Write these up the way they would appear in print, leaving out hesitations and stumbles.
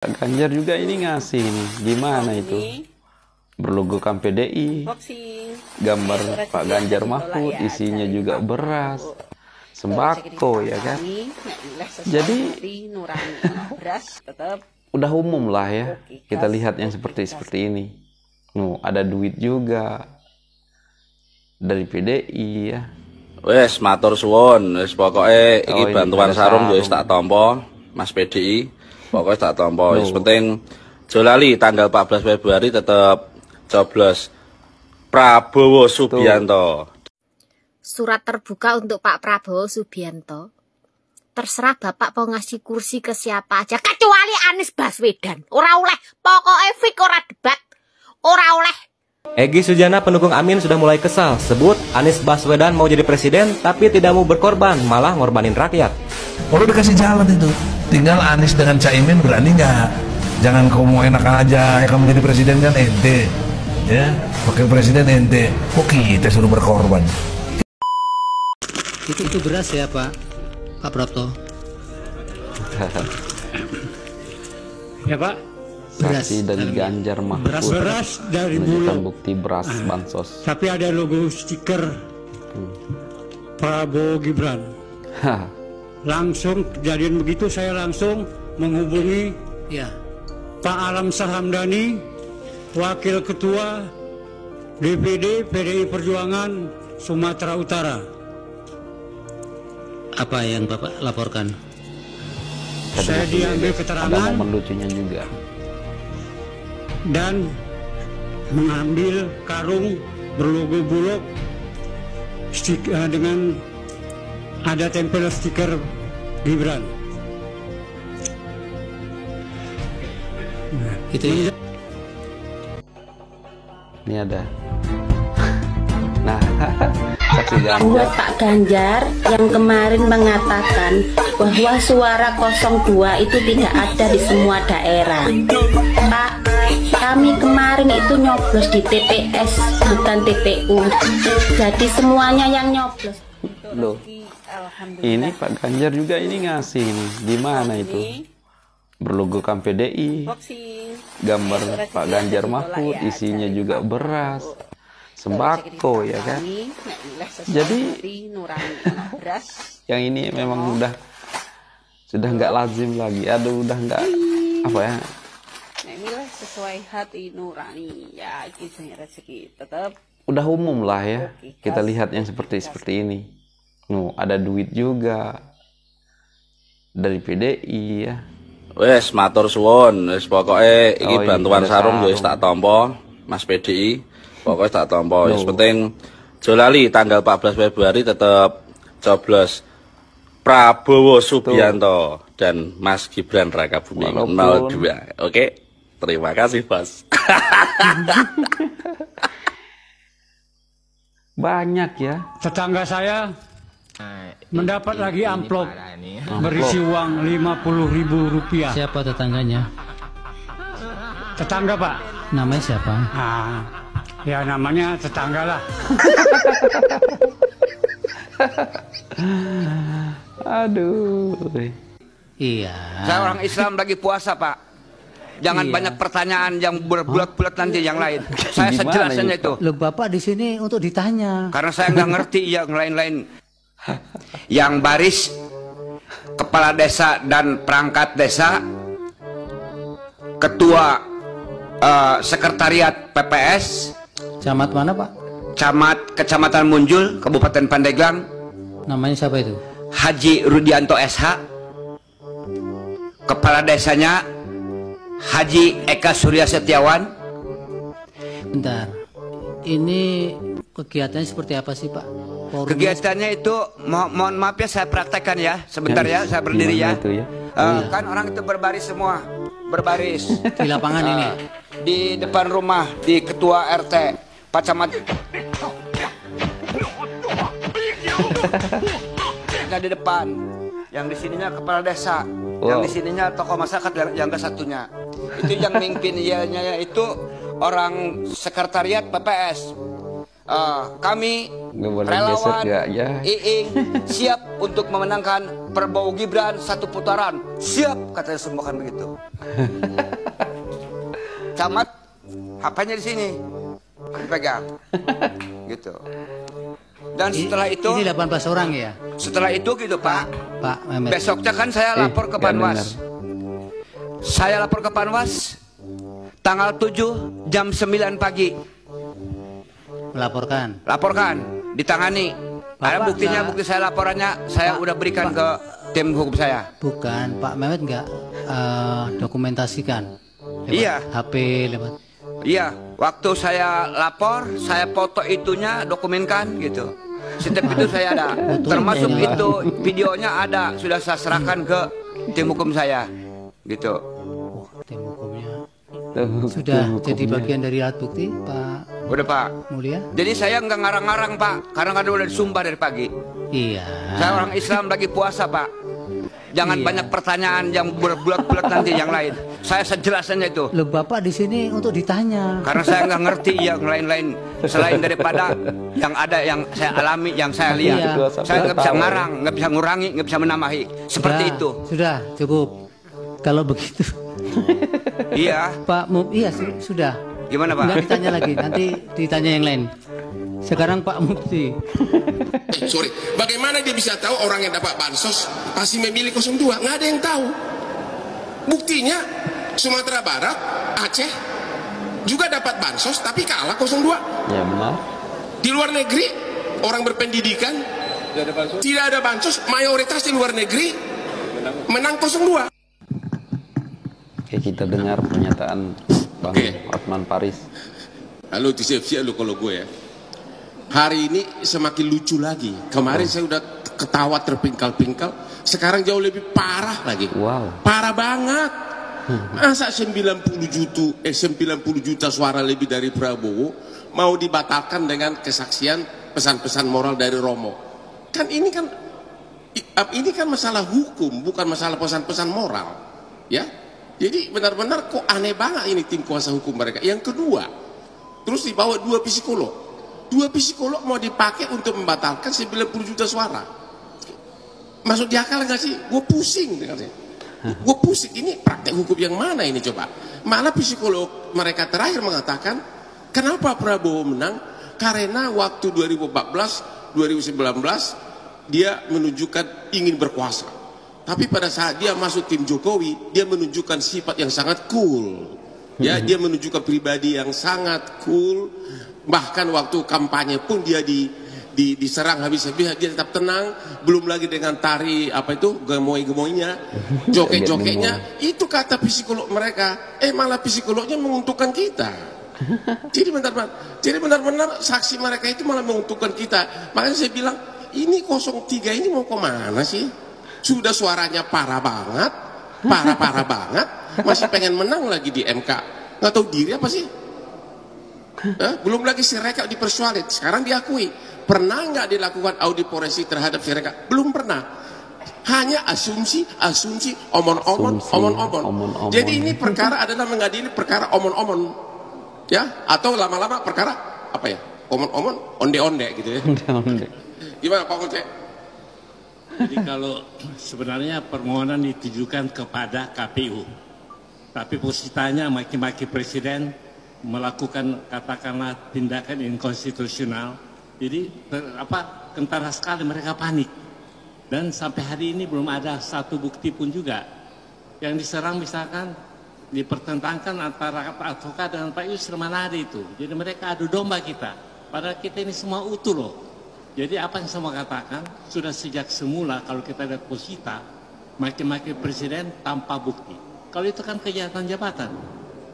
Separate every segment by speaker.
Speaker 1: Pak Ganjar juga ini ngasih nih, gimana itu? Berlogokan PDI, gambar Pak Ganjar Mahfud, isinya juga beras, sembako ya kan. Jadi udah umum lah ya, kita lihat yang seperti ini. Ada duit juga dari PDI ya.
Speaker 2: Wes matur suwun, wis pokoke iki bantuan sarung wis tak tampa, Mas PDI. Pokoknya tak tampa. Wis penting jolali tanggal 14 Februari tetap coblos Prabowo Subianto.
Speaker 3: Surat terbuka untuk Pak Prabowo Subianto. Terserah Bapak mau ngasih kursi ke siapa aja kecuali Anies Baswedan. Ora oleh, pokoknya fik ora debat. Ora oleh.
Speaker 4: Egy Sujana pendukung Amin sudah mulai kesal. Sebut Anies Baswedan mau jadi presiden tapi tidak mau berkorban, malah ngorbanin rakyat.
Speaker 5: Udah dikasih jalan itu. Tinggal Anies dengan Caimin berani nggak? Jangan kau mau enak aja, ya kamu jadi presiden kan ente, ya wakil presiden ente. Kok kita suruh berkorban?
Speaker 6: Itu beras ya Pak Prapto. Ya Pak.
Speaker 1: Saksi dari Ganjar Mahfud.
Speaker 6: Beras dari
Speaker 1: menunjukkan
Speaker 6: Bulog.
Speaker 1: bukti beras bansos.
Speaker 6: Tapi ada logo stiker Prabowo Gibran. Langsung kejadian begitu saya langsung menghubungi Pak Alam Sahamdani, Wakil Ketua DPD PDI Perjuangan Sumatera Utara. Apa yang Bapak laporkan? Saya diambil keterangan.
Speaker 1: Ada momen lucunya juga.
Speaker 6: Dan mengambil karung berlogo Bulog dengan ada tempel stiker Gibran. Itu
Speaker 1: Ini ada. Nah, saksi Ganjar.
Speaker 7: Buat Pak Ganjar yang kemarin mengatakan bahwa suara 02 itu tidak ada di semua daerah. Pak, kami kemarin itu nyoblos di TPS bukan TPU. Jadi semuanya yang nyoblos.
Speaker 1: Loh, ini Pak Ganjar juga ini ngasih nih, gimana itu? Berlogokan PDI, gambar Pak Ganjar Mahfud, isinya juga beras, sembako ya kan. Jadi yang ini memang sudah nggak lazim lagi. Aduh, udah nggak apa ya?
Speaker 8: Inilah sesuai hati nurani ya, rezeki tetap.
Speaker 1: Udah umum lah ya, kita lihat yang seperti ini. Ada duit juga dari PDI ya.
Speaker 2: Wes matur suwun, wis pokoke iki bantuan sarung wis tak tampa, Mas PDI. Pokoknya tak tampa. Wis penting jolali tanggal 14 Februari tetap coblos Prabowo Subianto dan Mas Gibran Rakabuming 02. Oke, terima kasih Bos.
Speaker 1: Banyak ya.
Speaker 6: tetangga saya mendapat lagi amplop berisi uang Rp50.000.
Speaker 9: Siapa tetangganya?
Speaker 6: Tetangga Pak.
Speaker 9: Namanya siapa?
Speaker 6: Ya namanya tetangga lah.
Speaker 1: Aduh.
Speaker 9: Iya.
Speaker 10: Saya orang Islam lagi puasa Pak. Jangan banyak pertanyaan yang berbulat-bulat nanti yang lain. Saya sejelasnya itu.
Speaker 9: Loh Bapak di sini untuk ditanya.
Speaker 10: Karena saya nggak ngerti yang lain-lain. Yang baris kepala desa dan perangkat desa, ketua sekretariat PPS.
Speaker 9: Camat mana Pak?
Speaker 10: Kecamatan Munjul, Kabupaten Pandeglang.
Speaker 9: Namanya siapa itu?
Speaker 10: Haji Rudianto SH. Kepala desanya Haji Eka Surya Setiawan.
Speaker 9: Bentar. Ini kegiatannya seperti apa sih Pak?
Speaker 10: Kegiatannya itu mohon maaf ya saya praktekkan ya sebentar ya saya berdiri ya. Kan orang itu berbaris semua, berbaris
Speaker 9: di lapangan ini
Speaker 10: di depan rumah di ketua RT Pak Camat. Nah di depan, yang di sininya kepala desa, yang di sininya tokoh masyarakat yang ke satunya. Itu yang mimpin ianya itu orang sekretariat PPS. kami
Speaker 1: boleh
Speaker 10: relawan
Speaker 1: geser, ya.
Speaker 10: Iing siap untuk memenangkan Prabowo Gibran 1 putaran. Siap, katanya semua kan begitu. Camat, HP-nya di sini, dipegang, gitu. Dan setelah itu,
Speaker 9: ini 18 orang ya.
Speaker 10: Setelah itu gitu Pak.
Speaker 9: Pak Mehmet.
Speaker 10: Besoknya kan saya lapor ke Panwas. Saya lapor ke Panwas tanggal 7 jam 9 pagi. Laporkan, ditangani. Ada buktinya, bukti saya laporannya saya udah berikan ke tim hukum saya.
Speaker 9: Bukan, Pak Mehmet nggak dokumentasikan lewat
Speaker 10: iya.
Speaker 9: HP lewat.
Speaker 10: Iya, waktu saya lapor, saya foto itunya, dokumenkan gitu. Setiap itu saya ada, termasuk itu videonya ada, sudah saya serahkan ke tim hukum saya, gitu.
Speaker 9: Tim hukumnya sudah jadi bagian dari alat bukti, Pak.
Speaker 10: Udah Pak.
Speaker 9: Mulia.
Speaker 10: Jadi saya nggak ngarang-ngarang Pak, karena kan udah disumpah dari pagi.
Speaker 9: Iya.
Speaker 10: Saya orang Islam lagi puasa Pak. Jangan banyak pertanyaan yang berbulat-bulat nanti yang lain. Saya sejelasnya itu.
Speaker 9: Loh Bapak di sini untuk ditanya.
Speaker 10: Karena saya nggak ngerti yang lain-lain selain daripada yang ada yang saya alami, yang saya lihat.
Speaker 9: Iya.
Speaker 10: Saya nggak bisa ngarang, nggak bisa ngurangi, nggak bisa menambahi. Seperti itu.
Speaker 9: Sudah cukup. Kalau begitu.
Speaker 10: Iya.
Speaker 9: Pak, iya sudah.
Speaker 10: Gimana Pak?
Speaker 9: Nggak ditanya lagi, nanti ditanya yang lain. Sekarang Pak Mufti.
Speaker 11: Sorry, bagaimana dia bisa tahu orang yang dapat bansos pasti memilih 02? Nggak ada yang tahu. Buktinya Sumatera Barat, Aceh juga dapat bansos tapi kalah 02.
Speaker 1: Ya benar.
Speaker 11: Di luar negeri orang berpendidikan tidak ada bansos, mayoritas di luar negeri menang 02.
Speaker 1: Oke, kita dengar pernyataan Bang Hotman Paris.
Speaker 11: Halo, siap-siap lu kalau gue ya. Hari ini semakin lucu lagi. Kemarin saya udah ketawa terpingkal-pingkal, sekarang jauh lebih parah lagi.
Speaker 1: Wow.
Speaker 11: Parah banget. Masa 90 juta suara lebih dari Prabowo mau dibatalkan dengan kesaksian pesan-pesan moral dari Romo. Kan ini kan masalah hukum, bukan masalah pesan-pesan moral. Ya. Jadi benar-benar kok aneh banget ini tim kuasa hukum mereka. Yang kedua, terus dibawa 2 psikolog. 2 psikolog mau dipakai untuk membatalkan 90 juta suara. Masuk di akal nggak sih? Gue pusing dengarnya. Gue pusing, ini praktek hukum yang mana ini coba? Malah psikolog mereka terakhir mengatakan, kenapa Prabowo menang? Karena waktu 2014, 2019 dia menunjukkan ingin berkuasa. Tapi pada saat dia masuk tim Jokowi, dia menunjukkan sifat yang sangat cool. Ya, dia menunjukkan pribadi yang sangat cool. Bahkan waktu kampanye pun dia diserang habis-habis, dia tetap tenang. Belum lagi dengan tari apa itu gemoy-gemoynya, joget-jogetnya. Itu kata psikolog mereka. Malah psikolognya menguntungkan kita. Jadi benar-benar saksi mereka itu malah menguntungkan kita. Makanya saya bilang, ini 03 ini mau kemana sih? Sudah suaranya parah banget, parah banget, masih pengen menang lagi di MK. Nggak tahu diri apa sih? Belum lagi Sirekap dipersualit, sekarang diakui. Pernah nggak dilakukan audit forensik terhadap Sirekap? Belum pernah. Hanya asumsi, omon-omon. Jadi ini perkara adalah mengadili perkara omon-omon, ya? Atau lama-lama perkara apa ya? Omon-omon, onde-onde gitu ya. Gimana Pak Ngocek?
Speaker 6: Jadi kalau sebenarnya permohonan ditujukan kepada KPU, tapi posisinya maki-maki presiden melakukan katakanlah tindakan inkonstitusional. Jadi kentara sekali mereka panik. Dan sampai hari ini belum ada satu bukti pun juga. Yang diserang misalkan dipertentangkan antara Pak Advokat dengan Pak Yusril, mana ada itu. Jadi mereka adu domba kita. Padahal kita ini semua utuh loh. Jadi apa yang saya mau katakan, sudah sejak semula kalau kita lihat posita, maki-maki presiden tanpa bukti. Kalau itu kan kejahatan jabatan,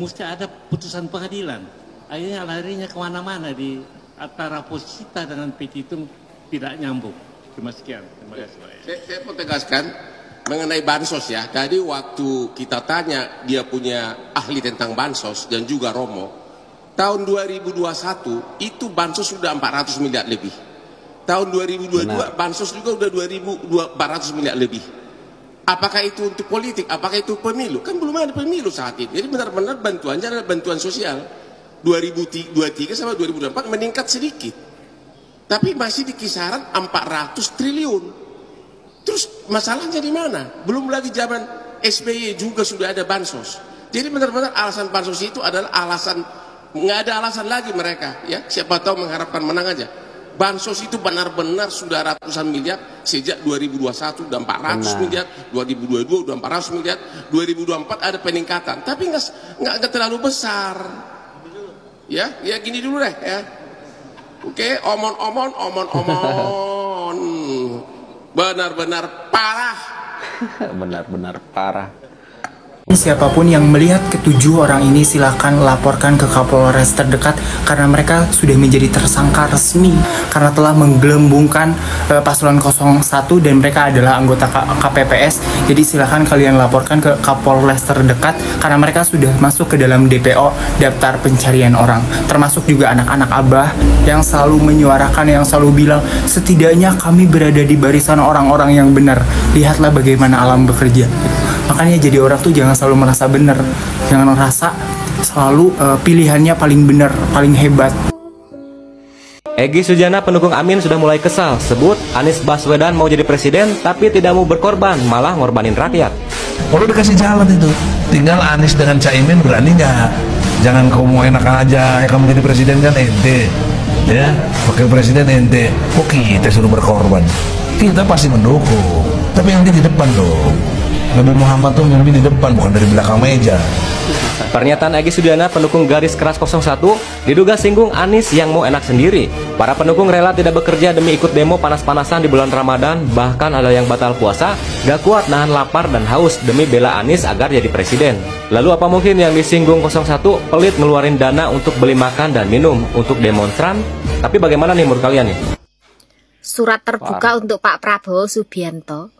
Speaker 6: mesti ada putusan pengadilan. Akhirnya larinya kemana-mana di antara posita dengan petitum tidak nyambung. Cuma sekian, terima kasih.
Speaker 11: Saya mau tegaskan mengenai bansos ya. Tadi waktu kita tanya dia punya ahli tentang bansos dan juga Romo, tahun 2021 itu bansos sudah 400 miliar lebih. Tahun 2022 bansos juga udah 2.400 miliar lebih. Apakah itu untuk politik? Apakah itu pemilu? Kan belum ada pemilu saat ini. Jadi benar-benar bantuannya adalah bantuan sosial. 2023 sama 2024 meningkat sedikit, tapi masih di kisaran 400 triliun. Terus masalahnya di mana? Belum lagi zaman SBY juga sudah ada bansos. Jadi benar-benar alasan bansos itu adalah alasan, nggak ada alasan lagi mereka, ya siapa tahu mengharapkan menang aja. Bansos itu benar-benar sudah ratusan miliar sejak 2021 udah 400 miliar, 2022 udah 400 miliar, 2024 ada peningkatan, tapi nggak terlalu besar. Ya gini dulu deh ya. Oke, omon-omon, benar-benar parah.
Speaker 1: Benar-benar parah.
Speaker 12: Siapapun yang melihat ketujuh orang ini silahkan laporkan ke Kapolres terdekat karena mereka sudah menjadi tersangka resmi karena telah menggelembungkan paslon 01 dan mereka adalah anggota KPPS. Jadi silahkan kalian laporkan ke Kapolres terdekat karena mereka sudah masuk ke dalam DPO, daftar pencarian orang. Termasuk juga anak-anak abah yang selalu menyuarakan, yang selalu bilang setidaknya kami berada di barisan orang-orang yang benar. Lihatlah bagaimana alam bekerja. Makanya jadi orang tuh jangan selalu merasa benar, jangan merasa selalu pilihannya paling benar, paling hebat.
Speaker 4: Egy Sujana pendukung Amin sudah mulai kesal, sebut Anies Baswedan mau jadi presiden tapi tidak mau berkorban, malah ngorbanin rakyat.
Speaker 5: Kalau dikasih jalan itu, tinggal Anies dengan Caimin berani nggak? Jangan kau mau enak aja, kamu jadi presiden kan ente, ya, wakil presiden ente. Kok kita suruh berkorban? Kita pasti mendukung, tapi yang di depan dong. Nabi Muhammad tuh lebih di depan, bukan dari belakang meja.
Speaker 4: Pernyataan Egy Sujana pendukung garis keras 01 diduga singgung Anies yang mau enak sendiri. Para pendukung rela tidak bekerja demi ikut demo panas-panasan di bulan Ramadan, bahkan ada yang batal puasa, gak kuat nahan lapar dan haus demi bela Anies agar jadi presiden. Lalu apa mungkin yang disinggung 01 pelit ngeluarin dana untuk beli makan dan minum untuk demonstran? Tapi bagaimana nih menurut kalian nih?
Speaker 3: Surat terbuka untuk Pak Prabowo Subianto.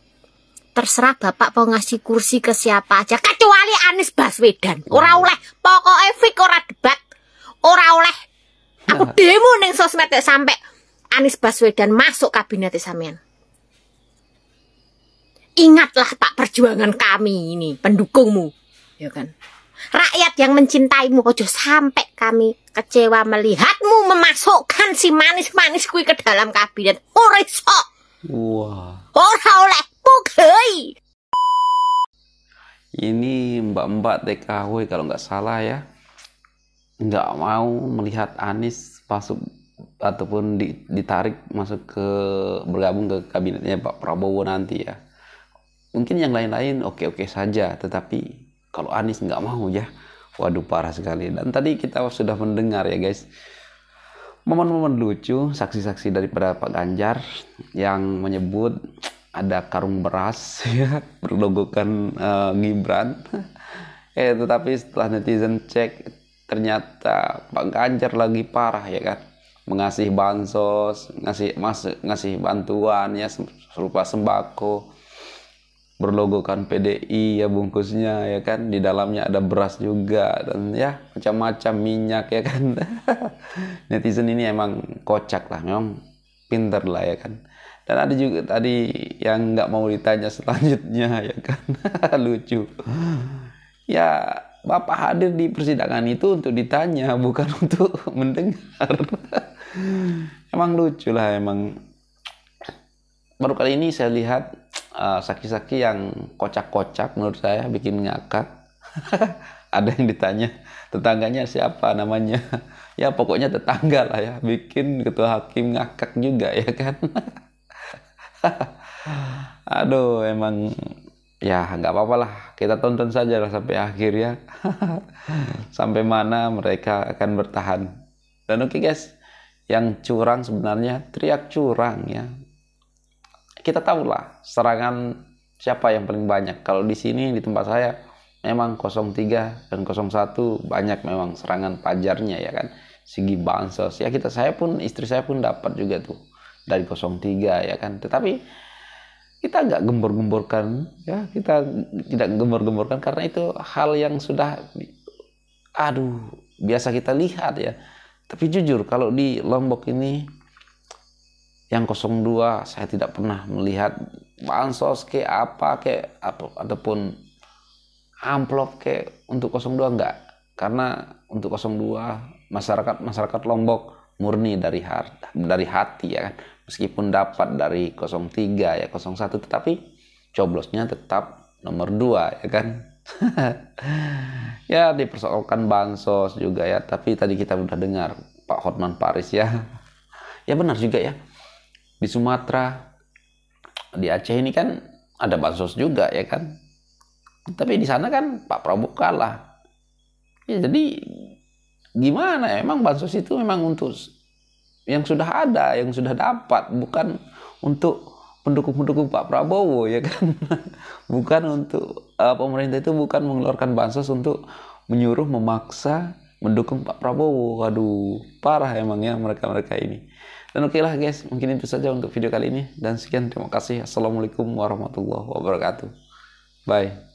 Speaker 3: Terserah Bapak mau ngasih kursi ke siapa aja kecuali Anies Baswedan. Ora oleh, pokoknya fik ora debat. Ora oleh. Aku demo ning sosmed sampai Anies Baswedan masuk kabinet sampean. Ingatlah Pak, perjuangan kami ini, pendukungmu, ya kan? Rakyat yang mencintaimu, ojo sampai kami kecewa melihatmu memasukkan si manis-manis kui ke dalam kabinet. Ora iso.
Speaker 1: Wah.
Speaker 3: Ora oleh. Pokoknya.
Speaker 1: Ini mbak-mbak TKW kalau nggak salah ya, nggak mau melihat Anies masuk ataupun ditarik masuk ke bergabung ke kabinetnya Pak Prabowo nanti ya. Mungkin yang lain-lain oke-oke saja, tetapi kalau Anies nggak mau ya, waduh parah sekali. Dan tadi kita sudah mendengar ya guys, momen-momen lucu, saksi-saksi daripada Pak Ganjar yang menyebut ada karung beras ya berlogokan Gibran. Tetapi setelah netizen cek ternyata Pak Ganjar lagi parah ya kan, mengasih bansos, ngasih bantuan ya serupa sembako berlogokan PDI ya bungkusnya ya kan, di dalamnya ada beras juga dan ya macam-macam minyak ya kan. Netizen ini emang kocak lah, memang pinter lah ya kan. Dan ada juga tadi yang nggak mau ditanya selanjutnya ya kan. Lucu ya, Bapak hadir di persidangan itu untuk ditanya, bukan untuk mendengar. Emang lucu lah emang. Baru kali ini saya lihat saksi-saksi yang kocak-kocak menurut saya, bikin ngakak. Ada yang ditanya tetangganya siapa namanya, ya pokoknya tetangga lah ya, bikin ketua hakim ngakak juga ya kan. Aduh emang ya nggak apa-apa lah, kita tonton saja lah sampai akhir ya. Sampai mana mereka akan bertahan. Dan oke guys, yang curang sebenarnya teriak curang ya. Kita tahu lah serangan siapa yang paling banyak. Kalau di sini di tempat saya memang 03 dan 01 banyak memang serangan pajarnya ya kan. Segi bansos ya, istri saya pun dapat juga tuh dari 03 ya kan. Tetapi kita nggak gembor-gemborkan ya, kita tidak gembor-gemborkan karena itu hal yang sudah biasa kita lihat ya. Tapi jujur kalau di Lombok ini yang 02 saya tidak pernah melihat bansos ataupun amplop untuk 02 enggak. Karena untuk 02 masyarakat Lombok murni dari hati ya kan. Meskipun dapat dari 03 ya 01, tetapi coblosnya tetap nomor 2 ya kan. Ya dipersoalkan bansos juga ya, tapi tadi kita udah dengar Pak Hotman Paris ya. Ya benar juga ya. Di Sumatera, di Aceh ini kan ada bansos juga ya kan. Tapi di sana kan Pak Prabowo kalah. Ya jadi gimana ya? Emang bansos itu memang untuk yang sudah ada, yang sudah dapat, bukan untuk pendukung-pendukung Pak Prabowo ya kan. Bukan untuk pemerintah itu bukan mengeluarkan bansos untuk menyuruh, memaksa mendukung Pak Prabowo. Waduh, parah emang ya mereka-mereka ini. Dan oke lah guys, mungkin itu saja untuk video kali ini. Dan sekian, terima kasih. Assalamualaikum warahmatullahi wabarakatuh. Bye.